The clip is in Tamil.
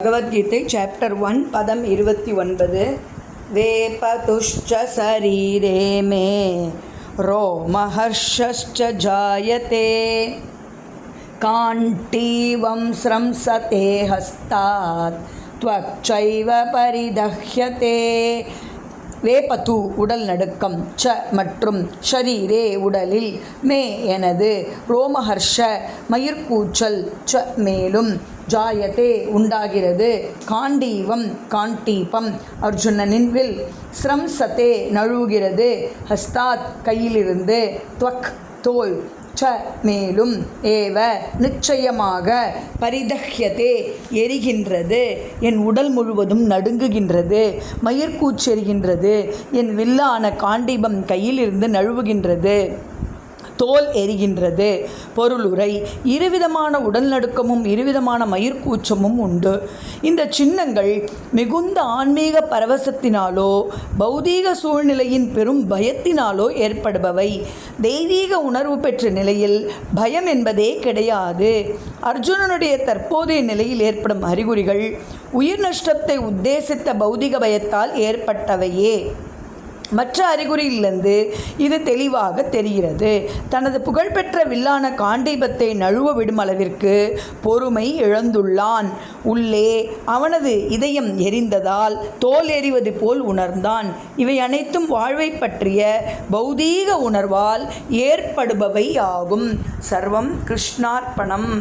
பகவத்கீதை சாப்டர் 1 பதம் 29. வேபதுஷ்ச சரீரே மே ரோமஹர்ஷஸ்ச ஜாயதே காண்டீவம் ஸ்ரம்சதே ஹஸ்தாத் த்வச்சைவ பரிதஹ்யதே. வேபது உடல் நடுக்கம், ச மற்றும் ஷரீரே உடலில், மே எனது, ரோமஹர்ஷ மயிர்கூச்சல், ச மேலும், ஜாயதே உண்டாகிறது, காண்டீவம் காண்டீபம் அர்ஜுனனின் வில், ஸ்ரம்சதே நழுவுகிறது, ஹஸ்தாத் கையிலிருந்து, த்வக் தோல், ச மேலும், ஏவ நிச்சயமாக, பரிதஹ்யதே எரிகின்றது, என் உடல் முழுவதும் நடுங்குகின்றது, மயிர்கூச்செரிகின்றது, என் வில்லான காண்டீபம் கையிலிருந்து நழுவுகின்றது, தோல் எரிகின்றது. பொருளுரை: இருவிதமான உடல் நடுக்கமும் இருவிதமான மயிர்கூச்சமும் உண்டு. இந்த சின்னங்கள் மிகுந்த ஆன்மீக பரவசத்தினாலோ பௌதீக சூழ்நிலையின் பெரும் பயத்தினாலோ ஏற்படுபவை. தெய்வீக உணர்வு பெற்ற நிலையில் பயம் என்பதே கிடையாது. அர்ஜுனனுடைய தற்போதைய நிலையில் ஏற்படும் அறிகுறிகள் உயிர் நஷ்டத்தை உத்தேசித்த பௌதிக பயத்தால் ஏற்பட்டவையே. மற்ற அறிகுறியிலிருந்து இது தெளிவாக தெரிகிறது. தனது புகழ்பெற்ற வில்லான காண்டீபத்தை நழுவ விடும் அளவிற்கு பொறுமை இழந்துள்ளான். உள்ளே அவனது இதயம் எரிந்ததால் தோல் எறிவது போல் உணர்ந்தான். இவை அனைத்தும் வாழ்வை பற்றிய பௌதீக உணர்வால் ஏற்படுபவை ஆகும். சர்வம் கிருஷ்ணார்ப்பணம்.